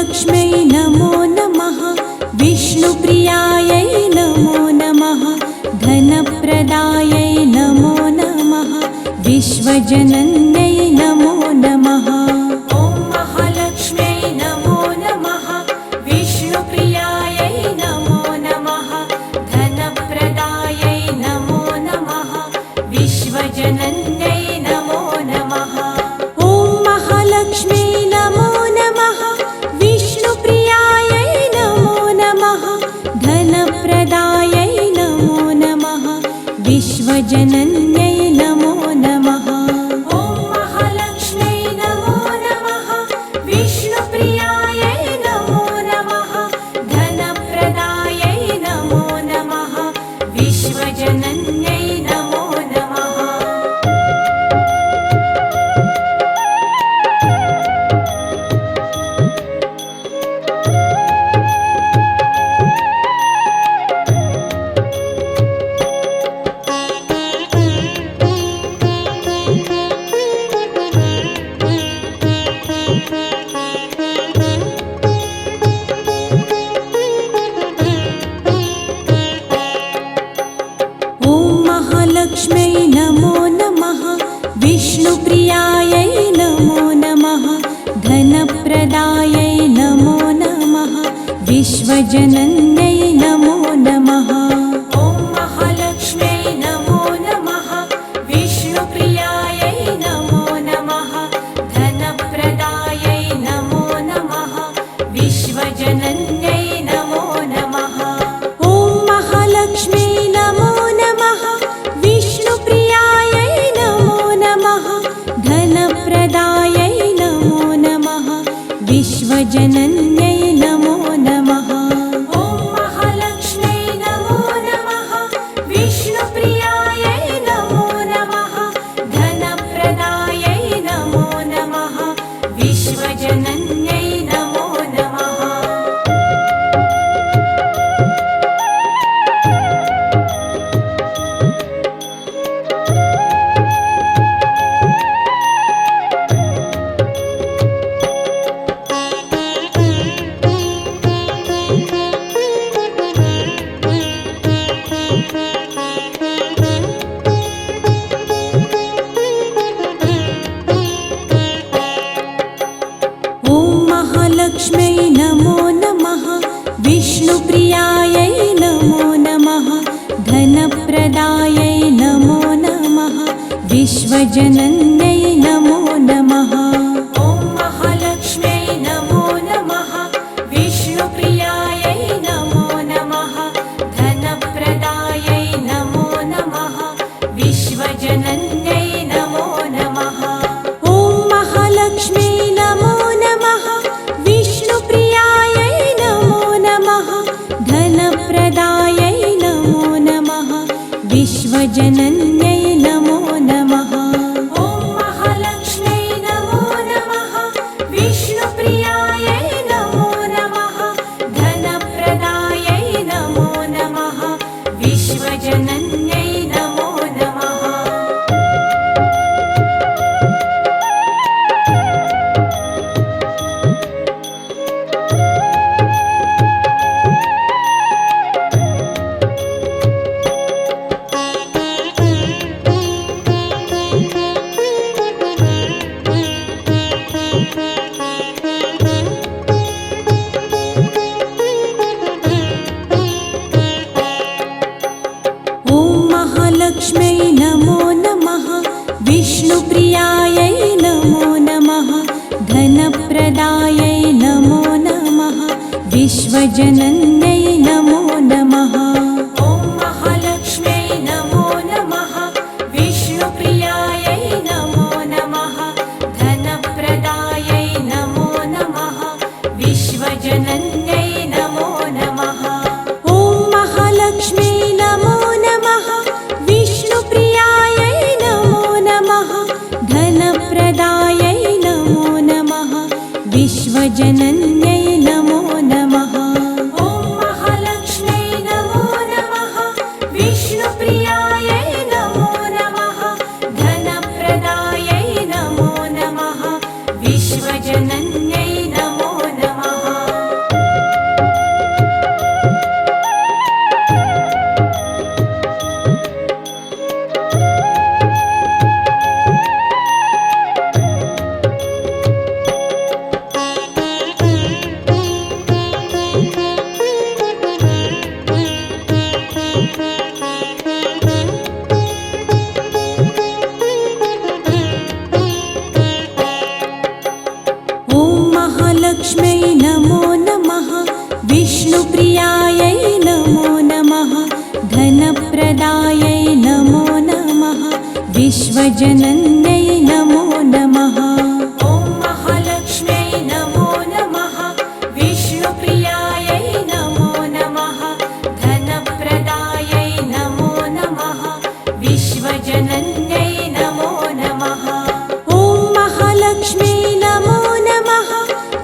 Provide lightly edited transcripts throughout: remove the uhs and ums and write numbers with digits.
महालक्ष्म्यै नमो नमः। विष्णुप्रियायै नमो नमः। धनप्रदायै नमो नमः। विश्वजनन्यै नमो नमः। ॐ महालक्ष्म्यै नमो नमः। विष्णुप्रियायै नमो नमः। धनप्रदायै नमो नमः। विश्वजनन्यै नमो नमः। ॐ महालक्ष्म्यै नमो नमः। विष्णुप्रियायै नमो नमः। धनप्रदायै नमो नमः। विश्वजनन्यै नमो नमः। ॐ महालक्ष्म्यै नमो नमः। विष्णुप्रियायै नमो नमः। धनप्रदायै नमो नमः। विश्वजनन्यै नमो नमः। ॐ महालक्ष्म्यै नमो नमः। विष्णुप्रियायै नमो नमः। धनप्रदायै नमो नमः। विश्वजनन्यै नमो नमः। ॐ महालक्ष्म्यै नमो नमः। विष्णुप्रियायै नमो नमः। धनप्रदायै नमो नमः। विश्वजनन्यै नमो नमः। ॐ महालक्ष्म्यै नमो नमः। विष्णुप्रियायै नमो नमः। धनप्रदायै नमो नमः। विश्वजनन्यै नमो नमः। ॐ महालक्ष्म्यै नमो नमः। विष्णुप्रियायै नमो नमः। धनप्रदायै नमो नमः। विश्वजनन्यै नमो नमः। ॐ महालक्ष्म्यै नमो नमः। विष्णुप्रियायै नमो नमः। धनप्रदायै नमो नमः। विश्वजनन्यै नमो नमः। ॐ महालक्ष्म्यै नमो नमः। विष्णुप्रियायै नमो नमः। धनप्रदायै नमो नमः। विश्वजनन्यै नमो नमः। ॐ महालक्ष्म्यै नमो नमः। विष्णुप्रियायै नमो नमः। धनप्रदायै नमो नमः। विश्वजनन्यै नमो नमः। ॐ महालक्ष्म्यै नमो नमः। विष्णुप्रियायै नमो नमः। धनप्रदायै नमो नमः। विश्वजनन्यै नमो नमः। ॐ महालक्ष्म्यै नमो नमः। विष्णुप्रियायै नमो नमः। धनप्रदायै नमो नमः। विश्वजनन्यै नमो नमः। ॐ महालक्ष्म्यै नमो नमः। विष्णुप्रियायै नमो नमः। धनप्रदायै नमो नमः। विश्वजनन्यै नमो नमः। ॐ महालक्ष्म्यै नमो नमः। विष्णुप्रियायै नमो नमः। धनप्रदायै नमो नमः। विश्वजनन्यै नमो नमः। ॐ महालक्ष्म्यै नमो नमः। विष्णुप्रियायै नमो नमः। धनप्रदायै नमो नमः। विश्वजनन्यै नमो नमः। महालक्ष्म्यै नमो नमः विष्णुप्रियायै नमो नमः धनप्रदायै नमो नमः विश्वजनन्यै नमो नमः ॐ महालक्ष्म्यै नमो नमः विष्णुप्रियायै नमो नमः धनप्रदायै नमो नमः विश्वजनन्यै नमो नमः ॐ महालक्ष्म्यै नमो नमः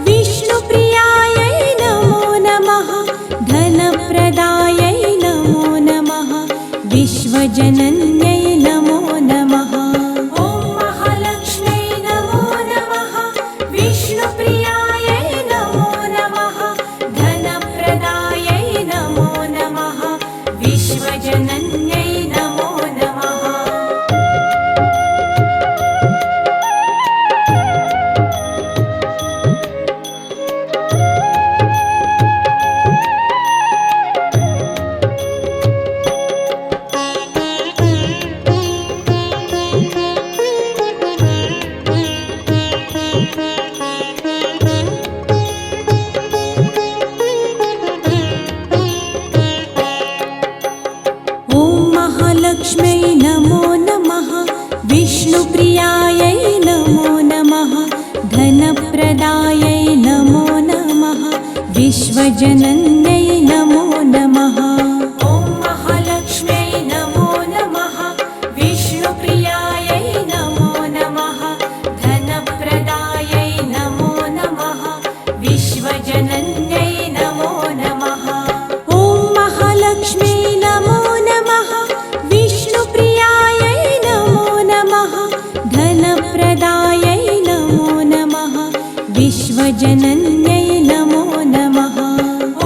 विष्णुप्रियायै नमो नमः धनप्रदायै नमो नमः विश्वजनन्यै नमो नमः ॐ महालक्ष्म्यै नमो नमः विष्णुप्रियायै नमो नमः धनप्रदायै नमो नमः विश्वजनन्यै नमो नमः महालक्ष्म्यै नमो नमः विष्णुप्रियायै नमो नमः धनप्रदायै नमो नमः विश्वजनन्यै नमो नमः ॐ महालक्ष्म्यै नमो नमः विष्णुप्रियायै नमो नमः धनप्रदायै नमो नमः विश्वजनन्यै नमो नमः ॐ महालक्ष्म्यै नमो नमः विष्णुप्रियायै नमो नमः धनप्रदायै नमो नमः विश्वजनन्यै नमो नमः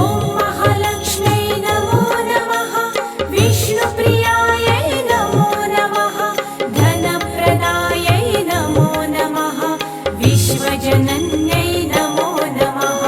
ॐ महालक्ष्म्यै नमो नमः विष्णुप्रियायै नमो नमः धनप्रदायै नमो नमः विश्वजनन्यै नमो नमः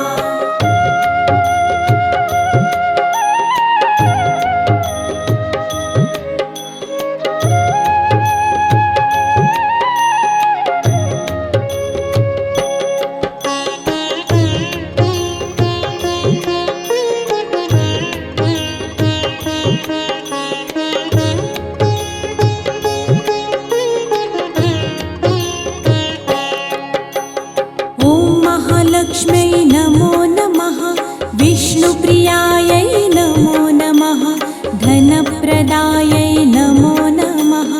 महालक्ष्म्यै नमो नमः विष्णुप्रियायै नमो नमः धनप्रदायै नमो नमः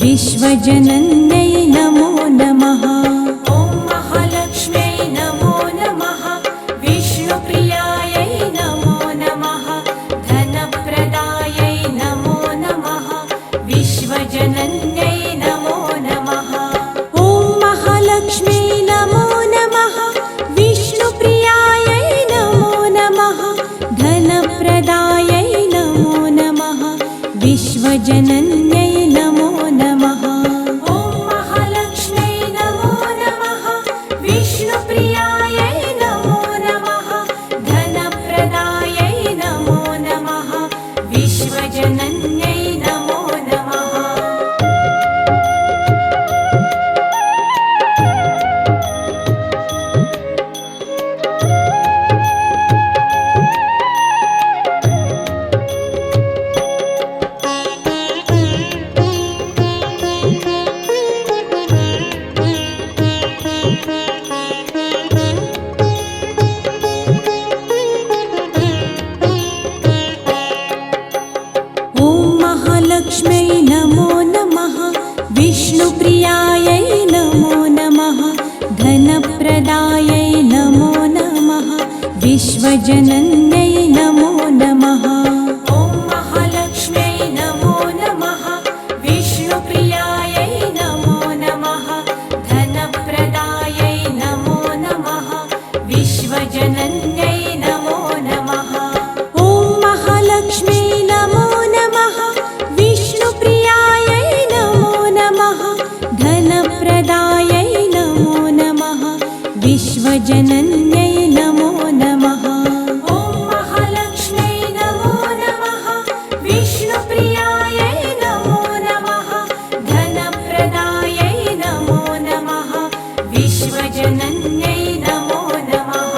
विश्वजनन्यै नमो नमः ॐ महालक्ष्म्यै नमो नमः विष्णुप्रियायै नमो नमः धनप्रदायै नमो नमः विश्वजनन्यै नमो नमः ॐ महालक्ष्म्यै नमो नमः विष्णुप्रियायै नमो नमः धनप्रदायै नमो नमः विश्वजनन्यै नमो नमः ॐ महालक्ष्म्यै नमो नमः विष्णुप्रियायै नमो नमः धनप्रदायै नमो नमः विश्वजनन्यै नमो नमः महालक्ष्म्यै नमो नमः विष्णुप्रियायै नमो नमः धनप्रदायै नमो नमः विश्वजनन्यै नमो नमः ॐ महालक्ष्म्यै नमो नमः विष्णुप्रियायै नमो नमः धनप्रदायै नमो नमः विश्वजनन्यै नमो नमः ॐ महालक्ष्म्यै नमो नमः विष्णुप्रियायै नमो नमः धनप्रदायै नमो नमः विश्वजनन्यै नमो नमः ॐ महालक्ष्म्यै नमो नमः विष्णुप्रियायै नमो नमः धनप्रदायै नमो नमः विश्वजनन्यै नमो नमः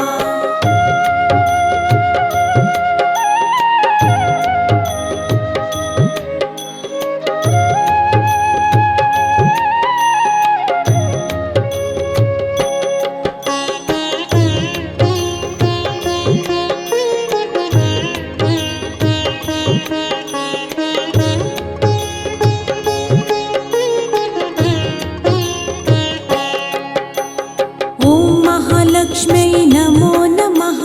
महालक्ष्म्यै नमो नमः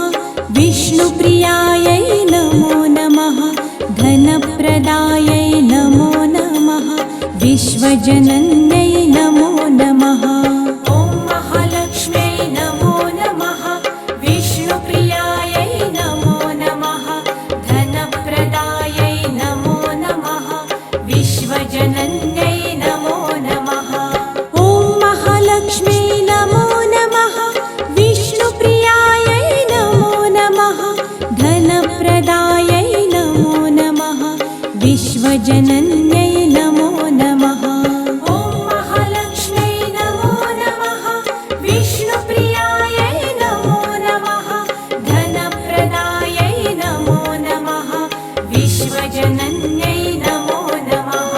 विष्णुप्रियायै नमो नमः धनप्रदायै नमो नमः विश्वजनन्यै नमो नमः ॐ महालक्ष्म्यै नमो नमः विष्णुप्रियायै नमो नमः धनप्रदायै नमो नमः विश्वजनन्यै नमो नमः ॐ महालक्ष्म्यै नमो नमः विष्णुप्रियायै नमो नमः धनप्रदायै नमो नमः विश्वजनन्यै नमो नमः ॐ महालक्ष्म्यै नमो नमः विष्णुप्रियायै नमो नमः धनप्रदायै नमो नमः विश्वजनन्यै नमो नमः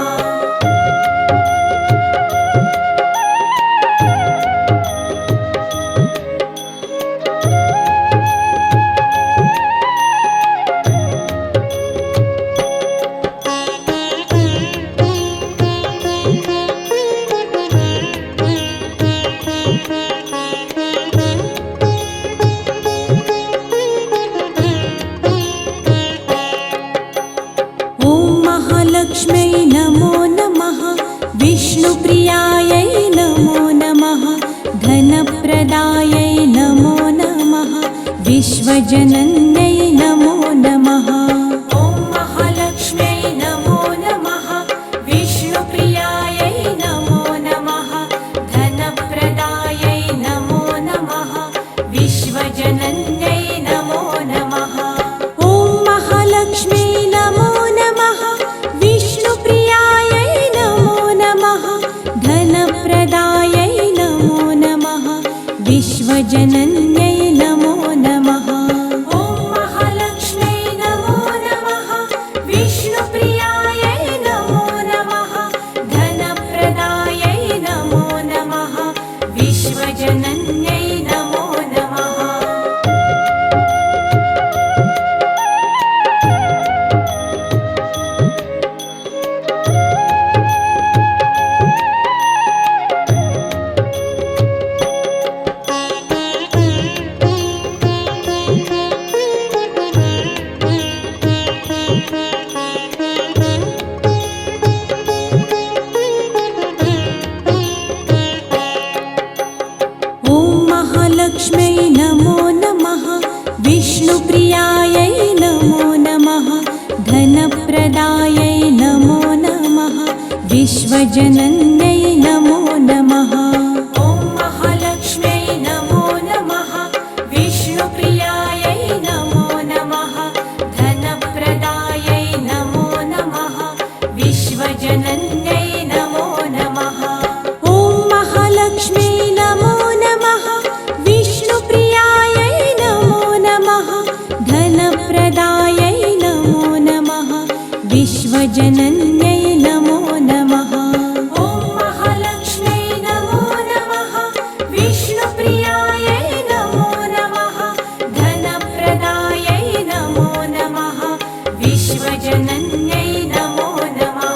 ॐ महालक्ष्म्यै नमो नमः विष्णुप्रियायै नमो नमः धनप्रदायै नमो नमः विश्वजनन्यै नमो नमः ॐ महालक्ष्म्यै नमो नमः विष्णुप्रियायै नमो नमः धनप्रदायै नमो नमः विश्वजनन्यै नमो नमः ॐ महालक्ष्म्यै नमो नमः विष्णुप्रियायै नमो नमः धनप्रदायै नमो नमः विश्वजनन्यै नमो नमः ॐ महालक्ष्म्यै नमो नमः विष्णुप्रियायै नमो नमः धनप्रदायै नमो नमः विश्वजनन्यै नमो नमः ॐ महालक्ष्म्यै नमो नमः विष्णुप्रियायै नमो नमः धनप्रदायै नमो नमः विश्वजनन्यै नमो नमः ॐ महालक्ष्म्यै नमो नमः विष्णुप्रियायै नमो नमः धनप्रदायै नमो नमः विश्वजनन्यै नमो नमः ॐ महालक्ष्म्यै नमो नमः विष्णुप्रियायै नमो नमः धनप्रदायै नमो नमः विश्वजनन्यै नमो नमः ॐ महालक्ष्म्यै नमो नमः विष्णुप्रियायै नमो नमः धनप्रदायै नमो नमः विश्वजनन्यै नमो नमः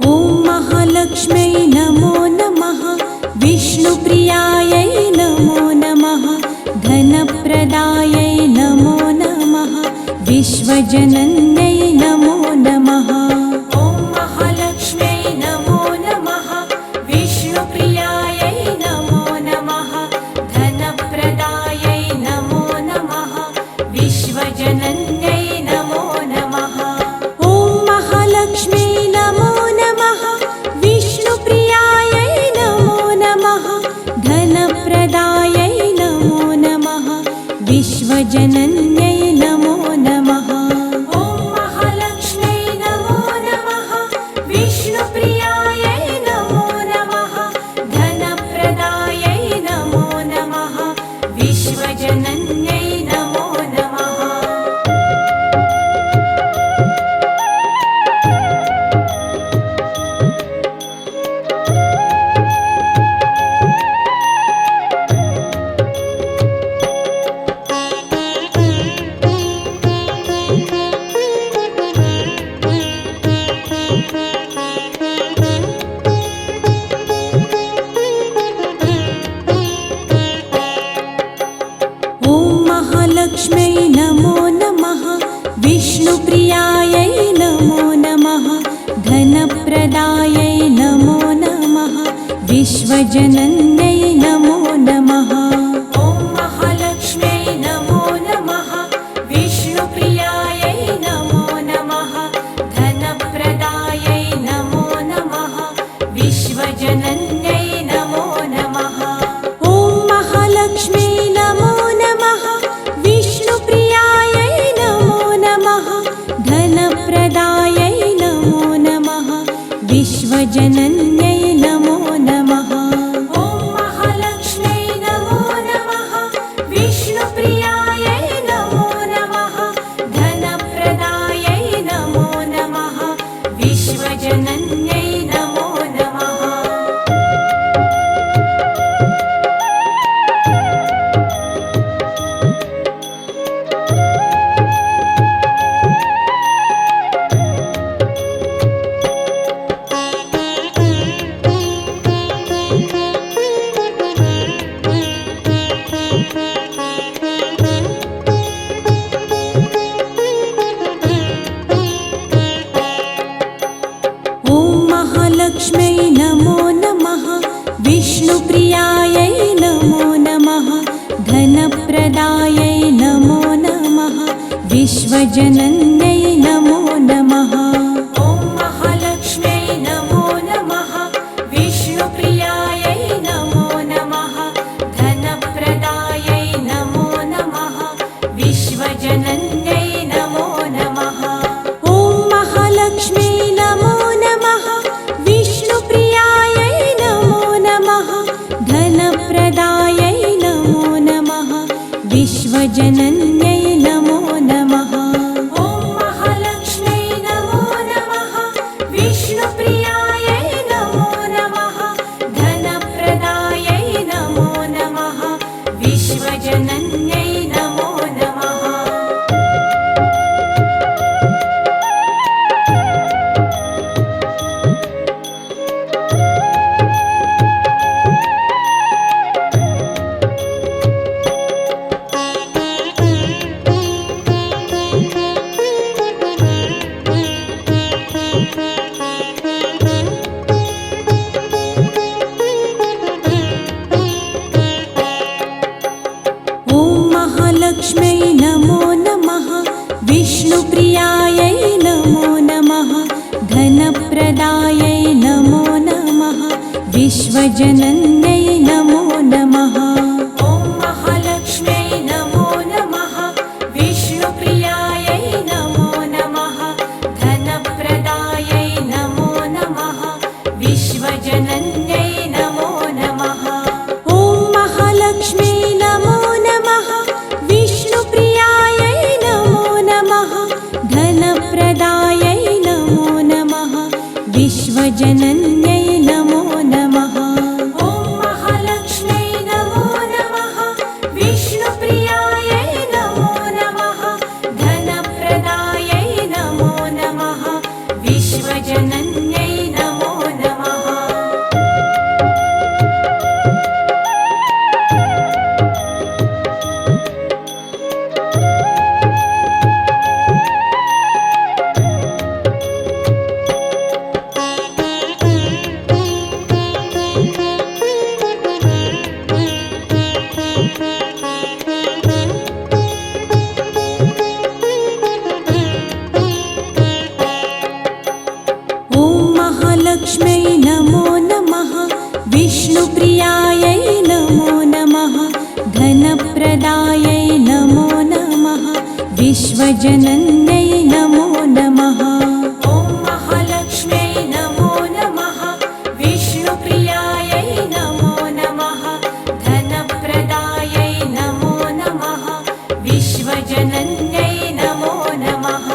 ॐ महालक्ष्म्यै नमो नमः विष्णुप्रियायै नमो नमः धनप्रदायै नमो नमः विश्वजनन्यै नमो नमः ॐ महालक्ष्म्यै नमो नमः विष्णुप्रियायै नमो नमः धनप्रदायै नमो नमः विश्वजनन्यै नमो नमः ॐ महालक्ष्म्यै नमो नमः विष्णुप्रियायै नमो नमः धनप्रदायै नमो नमः विश्वजनन्यै नमो नमः ॐ महालक्ष्म्यै नमो नमः विष्णुप्रियायै नमो नमः धनप्रदायै नमो नमः विश्वजनन्यै नमो नमः महालक्ष्म्यै नमो नमः विष्णुप्रियायै नमो नमः धनप्रदायै नमो नमः विश्वजनन्यै नमो नमः ॐ महालक्ष्म्यै नमो नमः विष्णुप्रियायै नमो नमः धनप्रदायै नमो नमः विश्वजनन्यै नमो नमः ॐ महालक्ष्म्यै नमो नमः विष्णुप्रियायै नमो नमः धनप्रदायै नमो नमः विश्वजनन्यै नमो नमः ॐ महालक्ष्म्यै नमो नमः विष्णुप्रियायै नमो नमः धनप्रदायै नमो नमः विश्वजनन्यै नमो नमः ॐ महालक्ष्म्यै नमो नमः विष्णुप्रियायै नमो नमः धनप्रदायै नमो नमः विश्वजनन्यै नमो नमः ॐ महालक्ष्म्यै नमो नमः विष्णुप्रियायै नमो नमः धनप्रदायै नमो नमः विश्वजनन्यै नमो नमः ॐ महालक्ष्म्यै नमो नमः विष्णुप्रियायै नमो नमः धनप्रदायै नमो नमः विश्वजनन्यै नमो नमः ॐ महालक्ष्म्यै नमो नमः विष्णुप्रियायै नमो नमः धनप्रदायै नमो नमः विश्वजनन्यै नमो नमः ॐ महालक्ष्म्यै नमो नमः विष्णुप्रियायै नमो नमः धनप्रदायै नमो नमः विश्वजनन्यै नमो नमः ॐ महालक्ष्म्यै नमो नमः विष्णुप्रियायै नमो नमः धनप्रदायै नमो नमः विश्वजनन्यै नमो नमः ॐ महालक्ष्म्यै नमो नमः विष्णुप्रियायै नमो नमः धनप्रदायै नमो नमः विश्वजनन्यै नमो नमः ॐ महालक्ष्म्यै नमो नमः विष्णुप्रियायै नमो नमः धनप्रदायै नमो नमः विश्वजनन्यै नमो नमः ॐ महालक्ष्म्यै नमो नमः विष्णुप्रियायै नमो नमः धनप्रदायै नमो नमः विश्वजनन्यै नमो नमः ॐ महालक्ष्म्यै नमो नमः विष्णुप्रियायै नमो नमः धनप्रदायै नमो नमः विश्वजनन्यै नमो नमः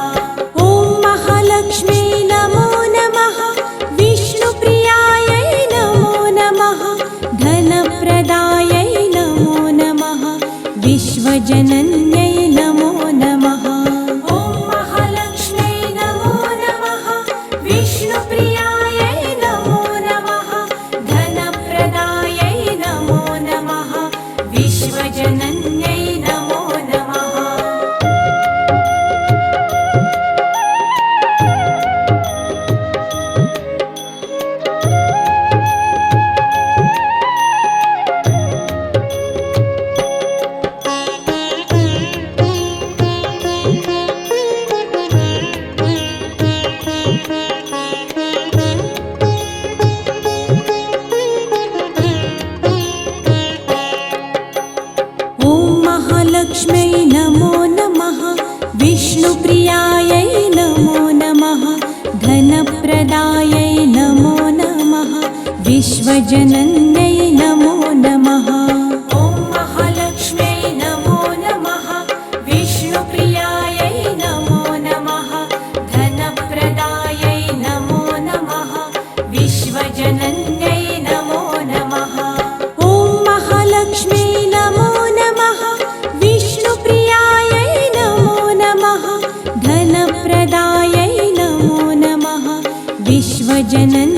ॐ महालक्ष्म्यै नमो नमः विष्णुप्रियायै नमो नमः धनप्रदायै नमो नमः विश्वजनन्यै नमो नमः ॐ महालक्ष्म्यै नमो नमः विष्णुप्रियायै नमो नमः धनप्रदायै नमो नमः विश्वजनन्यै नमो नमः विश्वजनन्यै नमो नमः। ॐ महालक्ष्म्यै नमो नमः। विष्णुप्रियायै नमो नमः। धनप्रदायै नमो नमः। विश्वजनन्यै नमो नमः। ॐ महालक्ष्म्यै नमो नमः। विष्णुप्रियायै नमो नमः। धनप्रदायै नमो नमः। विश्वजनन्यै